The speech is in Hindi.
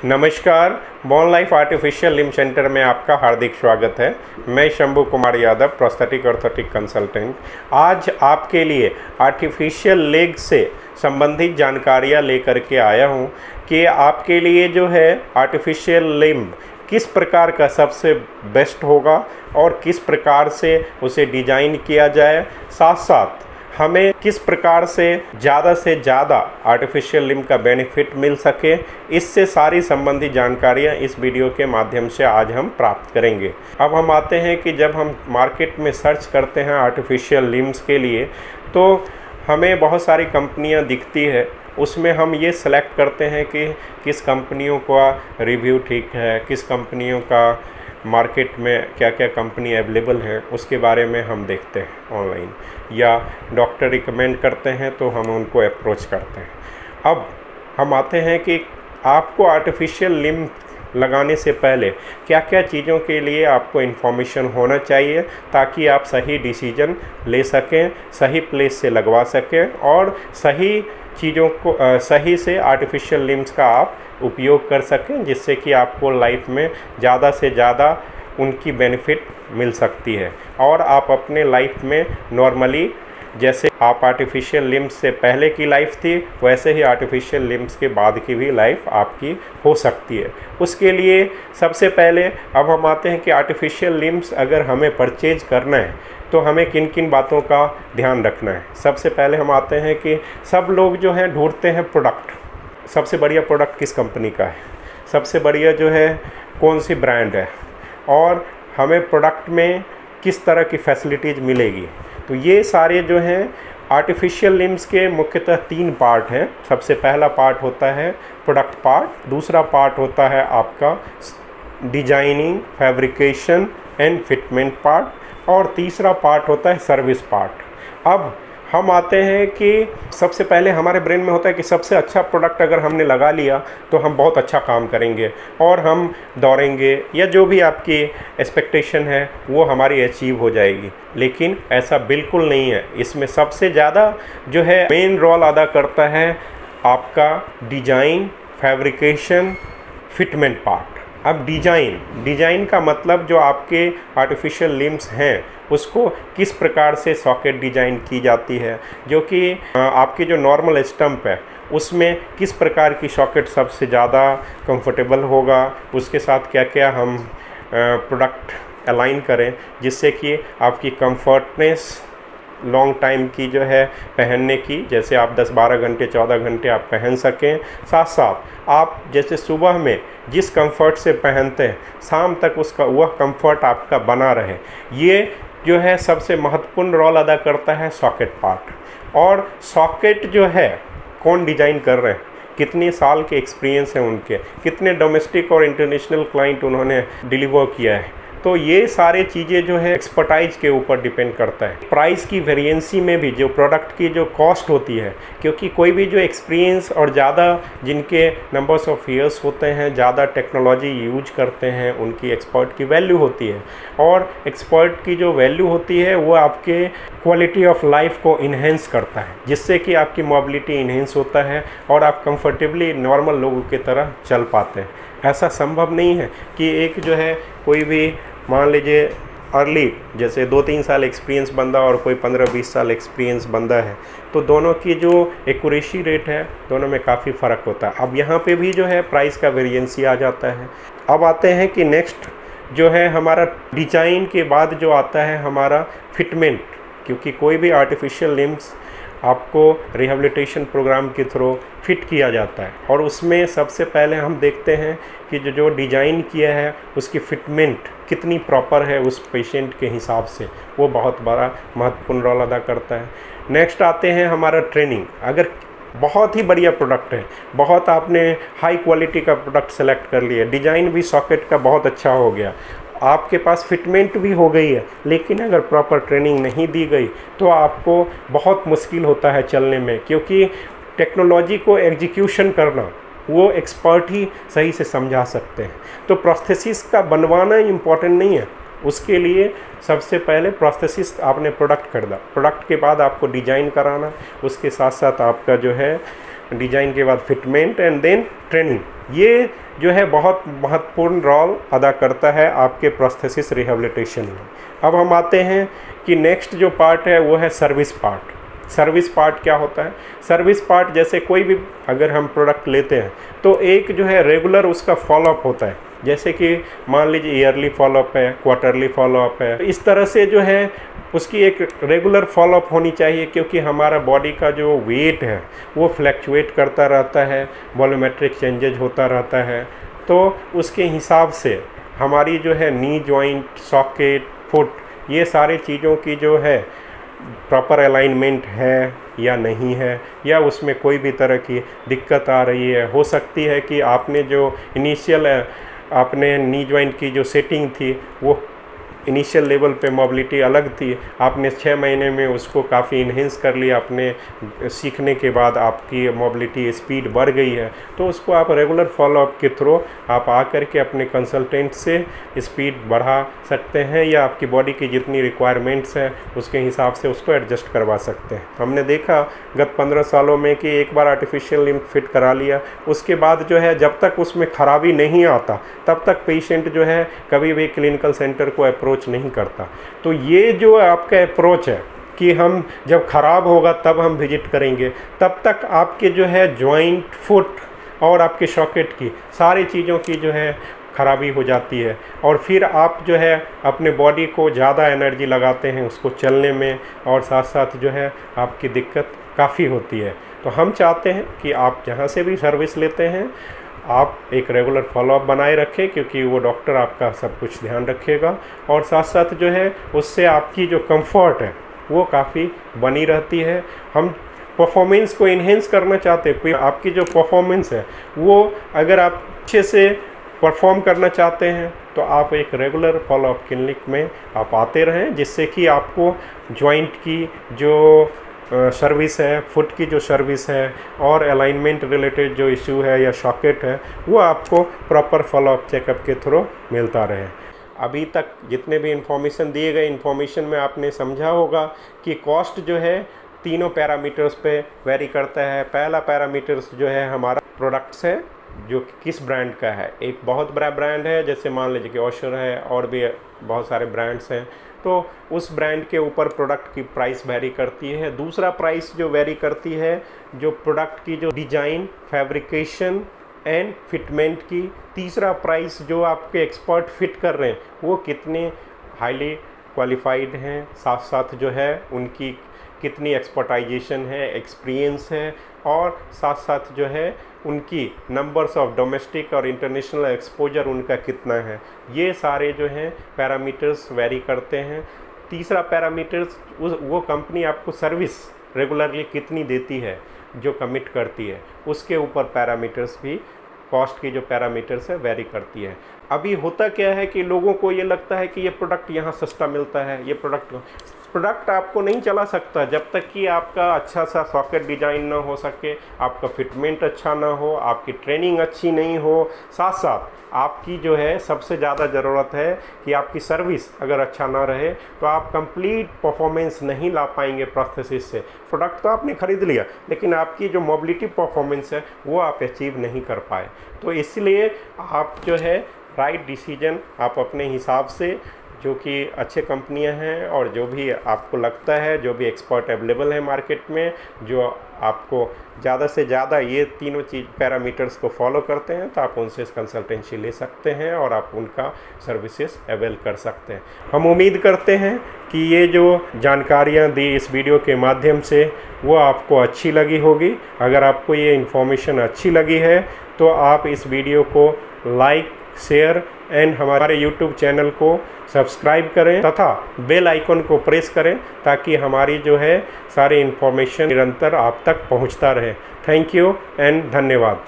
नमस्कार, बॉन लाइफ आर्टिफिशियल लिम्ब सेंटर में आपका हार्दिक स्वागत है। मैं Shambhu Kumar Yadav, prosthetic orthotic consultant, आज आपके लिए आर्टिफिशियल लेग से संबंधित जानकारियाँ लेकर के आया हूँ कि आपके लिए जो है आर्टिफिशियल लिम्ब किस प्रकार का सबसे बेस्ट होगा और किस प्रकार से उसे डिज़ाइन किया जाए, साथ साथ हमें किस प्रकार से ज़्यादा आर्टिफिशियल लिम्ब का बेनिफिट मिल सके, इससे सारी संबंधित जानकारियाँ इस वीडियो के माध्यम से आज हम प्राप्त करेंगे। अब हम आते हैं कि जब हम मार्केट में सर्च करते हैं आर्टिफिशियल लिम्ब्स के लिए तो हमें बहुत सारी कंपनियाँ दिखती है। उसमें हम ये सेलेक्ट करते हैं कि किस कंपनियों का रिव्यू ठीक है, किस कंपनियों का मार्केट में क्या क्या कंपनी अवेलेबल है, उसके बारे में हम देखते हैं ऑनलाइन, या डॉक्टर रिकमेंड करते हैं तो हम उनको अप्रोच करते हैं। अब हम आते हैं कि आपको आर्टिफिशियल लिम्ब लगाने से पहले क्या क्या चीज़ों के लिए आपको इन्फॉर्मेशन होना चाहिए ताकि आप सही डिसीजन ले सकें, सही प्लेस से लगवा सकें और सही चीज़ों को सही से आर्टिफिशियल लिम्ब्स का आप उपयोग कर सकें, जिससे कि आपको लाइफ में ज़्यादा से ज़्यादा उनकी बेनिफिट मिल सकती है और आप अपने लाइफ में नॉर्मली जैसे आप आर्टिफिशियल लिम्ब्स से पहले की लाइफ थी वैसे ही आर्टिफिशियल लिम्ब्स के बाद की भी लाइफ आपकी हो सकती है। उसके लिए सबसे पहले अब हम आते हैं कि आर्टिफिशियल लिम्ब्स अगर हमें परचेज करना है तो हमें किन किन बातों का ध्यान रखना है। सबसे पहले हम आते हैं कि सब लोग जो हैं ढूंढते हैं प्रोडक्ट, सबसे बढ़िया प्रोडक्ट किस कंपनी का है, सबसे बढ़िया जो है कौन सी ब्रांड है और हमें प्रोडक्ट में किस तरह की फैसिलिटीज़ मिलेगी। तो ये सारे जो हैं आर्टिफिशियल लिम्ब्स के मुख्यतः 3 पार्ट हैं। सबसे पहला पार्ट होता है प्रोडक्ट पार्ट, दूसरा पार्ट होता है आपका designing, fabrication and fitment part और तीसरा पार्ट होता है सर्विस पार्ट। अब हम आते हैं कि सबसे पहले हमारे ब्रेन में होता है कि सबसे अच्छा प्रोडक्ट अगर हमने लगा लिया तो हम बहुत अच्छा काम करेंगे और हम दौड़ेंगे या जो भी आपकी एक्सपेक्टेशन है वो हमारी अचीव हो जाएगी, लेकिन ऐसा बिल्कुल नहीं है। इसमें सबसे ज़्यादा जो है मेन रोल अदा करता है आपका डिज़ाइन, फैब्रिकेशन, फिटमेंट पार्ट। अब डिज़ाइन का मतलब जो आपके आर्टिफिशियल लिम्ब्स हैं उसको किस प्रकार से सॉकेट डिज़ाइन की जाती है, जो कि आपके जो नॉर्मल स्टंप है उसमें किस प्रकार की सॉकेट सबसे ज़्यादा कंफर्टेबल होगा, उसके साथ क्या क्या हम प्रोडक्ट अलाइन करें जिससे कि आपकी कंफर्टनेस लॉन्ग टाइम की जो है पहनने की, जैसे आप 10-12 घंटे 14 घंटे आप पहन सकें, साथ साथ आप जैसे सुबह में जिस कंफर्ट से पहनते हैं शाम तक उसका वह कंफर्ट आपका बना रहे। ये जो है सबसे महत्वपूर्ण रोल अदा करता है सॉकेट पार्ट। और सॉकेट जो है कौन डिज़ाइन कर रहे हैं, कितने साल के एक्सपीरियंस हैं उनके, कितने डोमेस्टिक और इंटरनेशनल क्लाइंट उन्होंने डिलीवर किया है, तो ये सारे चीज़ें जो है एक्सपर्टाइज के ऊपर डिपेंड करता है। प्राइस की वेरिएंसी में भी जो प्रोडक्ट की जो कॉस्ट होती है, क्योंकि कोई भी जो एक्सपीरियंस और ज़्यादा जिनके नंबर्स ऑफ ईयर्स होते हैं, ज़्यादा टेक्नोलॉजी यूज करते हैं, उनकी एक्सपर्ट की वैल्यू होती है और एक्सपर्ट की जो वैल्यू होती है वो आपके क्वालिटी ऑफ लाइफ को इन्हेंस करता है, जिससे कि आपकी मोबिलिटी इन्हेंस होता है और आप कंफर्टेबली नॉर्मल लोगों की तरह चल पाते हैं। ऐसा संभव नहीं है कि एक जो है कोई भी मान लीजिए अर्ली जैसे 2-3 साल एक्सपीरियंस बंदा और कोई 15-20 साल एक्सपीरियंस बंदा है, तो दोनों की जो एक्यूरेसी रेट है दोनों में काफ़ी फ़र्क होता है। अब यहाँ पे भी जो है प्राइस का वेरिएंसी आ जाता है। अब आते हैं कि नेक्स्ट जो है हमारा डिज़ाइन के बाद जो आता है हमारा फिटमेंट, क्योंकि कोई भी आर्टिफिशियल लिम्ब्स आपको रिहेबिलिटेशन प्रोग्राम के थ्रू फिट किया जाता है और उसमें सबसे पहले हम देखते हैं कि जो डिज़ाइन किया है उसकी फिटमेंट कितनी प्रॉपर है उस पेशेंट के हिसाब से, वो बहुत बड़ा महत्वपूर्ण रोल अदा करता है। नेक्स्ट आते हैं हमारा ट्रेनिंग। अगर बहुत ही बढ़िया प्रोडक्ट है, बहुत आपने हाई क्वालिटी का प्रोडक्ट सेलेक्ट कर लिया, डिज़ाइन भी सॉकेट का बहुत अच्छा हो गया, आपके पास फिटमेंट भी हो गई है, लेकिन अगर प्रॉपर ट्रेनिंग नहीं दी गई तो आपको बहुत मुश्किल होता है चलने में, क्योंकि टेक्नोलॉजी को एग्जीक्यूशन करना वो एक्सपर्ट ही सही से समझा सकते हैं। तो प्रोस्थेसिस का बनवाना इम्पॉर्टेंट नहीं है, उसके लिए सबसे पहले प्रोस्थेसिस आपने प्रोडक्ट खरीदा, प्रोडक्ट के बाद आपको डिज़ाइन कराना, उसके साथ साथ आपका जो है डिजाइन के बाद फिटमेंट एंड देन ट्रेनिंग, ये जो है बहुत महत्वपूर्ण रोल अदा करता है आपके प्रोस्थेसिस रिहेबिलिटेशन में। अब हम आते हैं कि नेक्स्ट जो पार्ट है वो है सर्विस पार्ट। सर्विस पार्ट क्या होता है? सर्विस पार्ट जैसे कोई भी अगर हम प्रोडक्ट लेते हैं तो एक जो है रेगुलर उसका फॉलोअप होता है, जैसे कि मान लीजिए ईयरली फॉलोअप है, क्वार्टरली फॉलोअप है, इस तरह से जो है उसकी एक रेगुलर फॉलोअप होनी चाहिए, क्योंकि हमारा बॉडी का जो वेट है वो फ्लैक्चुएट करता रहता है, वॉल्यूमेट्रिक चेंजेज होता रहता है। तो उसके हिसाब से हमारी जो है नी जॉइंट, सॉकेट, फुट, ये सारे चीज़ों की जो है प्रॉपर अलाइनमेंट है या नहीं है, या उसमें कोई भी तरह की दिक्कत आ रही है। हो सकती है कि आपने जो इनिशियल आपने नी जॉइंट की जो सेटिंग थी वो इनिशियल लेवल पे मोबिलिटी अलग थी, आपने 6 महीने में उसको काफ़ी इन्हेंस कर लिया, अपने सीखने के बाद आपकी मोबिलिटी स्पीड बढ़ गई है, तो उसको आप रेगुलर फॉलोअप के थ्रू आप आकर के अपने कंसल्टेंट से स्पीड बढ़ा सकते हैं, या आपकी बॉडी की जितनी रिक्वायरमेंट्स हैं उसके हिसाब से उसको एडजस्ट करवा सकते हैं। हमने देखा गत 15 सालों में कि एक बार आर्टिफिशियल लिम्ब फिट करा लिया, उसके बाद जो है जब तक उसमें खराबी नहीं आता तब तक पेशेंट जो है कभी भी क्लिनिकल सेंटर को अप्रोच नहीं करता। तो ये जो आपका अप्रोच है कि हम जब ख़राब होगा तब हम विजिट करेंगे, तब तक आपके जो है जॉइंट, फुट और आपके सॉकेट की सारी चीज़ों की जो है ख़राबी हो जाती है, और फिर आप जो है अपने बॉडी को ज़्यादा एनर्जी लगाते हैं उसको चलने में, और साथ साथ जो है आपकी दिक्कत काफ़ी होती है। तो हम चाहते हैं कि आप जहाँ से भी सर्विस लेते हैं आप एक रेगुलर फॉलोअप बनाए रखें, क्योंकि वो डॉक्टर आपका सब कुछ ध्यान रखेगा, और साथ साथ जो है उससे आपकी जो कंफर्ट है वो काफ़ी बनी रहती है। हम परफॉर्मेंस को इन्हेंस करना चाहते हैं, आपकी जो परफॉर्मेंस है वो अगर आप अच्छे से परफॉर्म करना चाहते हैं तो आप एक रेगुलर फॉलोअप क्लिनिक में आप आते रहें, जिससे कि आपको जॉइंट की जो सर्विस है, फुट की जो सर्विस है, और अलाइनमेंट रिलेटेड जो इशू है या सॉकेट है वो आपको प्रॉपर फॉलोअप चेकअप के थ्रू मिलता रहे। अभी तक जितने भी इन्फॉर्मेशन दिए गए इन्फॉर्मेशन में आपने समझा होगा कि कॉस्ट जो है तीनों पैरामीटर्स पे वेरी करता है। पहला पैरामीटर्स जो है हमारा प्रोडक्ट्स है, जो किस ब्रांड का है। एक बहुत बड़ा ब्रांड है, जैसे मान लीजिए कि ओशर है, और भी बहुत सारे ब्रांड्स हैं, तो उस ब्रांड के ऊपर प्रोडक्ट की प्राइस वेरी करती है। दूसरा प्राइस जो वेरी करती है जो प्रोडक्ट की जो डिज़ाइन, फैब्रिकेशन एंड फिटमेंट की। तीसरा प्राइस जो आपके एक्सपर्ट फिट कर रहे हैं वो कितने हाईली क्वालिफाइड हैं, साथ साथ जो है उनकी कितनी एक्सपर्टाइजेशन है, एक्सपीरियंस है, और साथ साथ जो है उनकी नंबर्स ऑफ डोमेस्टिक और इंटरनेशनल एक्सपोजर उनका कितना है। ये सारे जो हैं पैरामीटर्स वेरी करते हैं। तीसरा पैरामीटर्स वो कंपनी आपको सर्विस रेगुलरली कितनी देती है, जो कमिट करती है, उसके ऊपर पैरामीटर्स भी, कॉस्ट की जो पैरामीटर्स है वेरी करती है। अभी होता क्या है कि लोगों को ये लगता है कि ये प्रोडक्ट यहाँ सस्ता मिलता है, ये प्रोडक्ट आपको नहीं चला सकता जब तक कि आपका अच्छा सा सॉकेट डिज़ाइन ना हो सके, आपका फिटमेंट अच्छा ना हो, आपकी ट्रेनिंग अच्छी नहीं हो, साथ साथ आपकी जो है सबसे ज़्यादा ज़रूरत है कि आपकी सर्विस अगर अच्छा ना रहे तो आप कंप्लीट परफॉर्मेंस नहीं ला पाएंगे प्रोस्थेसिस से। प्रोडक्ट तो आपने ख़रीद लिया लेकिन आपकी जो मोबिलिटी परफॉर्मेंस है वो आप अचीव नहीं कर पाए। तो इसलिए आप जो है राइट डिसीजन आप अपने हिसाब से, जो कि अच्छे कंपनियां हैं और जो भी आपको लगता है, जो भी एक्सपर्ट अवेलेबल है मार्केट में, जो आपको ज़्यादा से ज़्यादा ये तीनों चीज़ पैरामीटर्स को फॉलो करते हैं, तो आप उनसे कंसल्टेंसी ले सकते हैं और आप उनका सर्विसेज अवेल कर सकते हैं। हम उम्मीद करते हैं कि ये जो जानकारियाँ दी इस वीडियो के माध्यम से वो आपको अच्छी लगी होगी। अगर आपको ये इन्फॉर्मेशन अच्छी लगी है तो आप इस वीडियो को लाइक, शेयर एंड हमारे YouTube चैनल को सब्सक्राइब करें तथा बेल आइकन को प्रेस करें, ताकि हमारी जो है सारी इन्फॉर्मेशन निरंतर आप तक पहुंचता रहे। थैंक यू एंड धन्यवाद।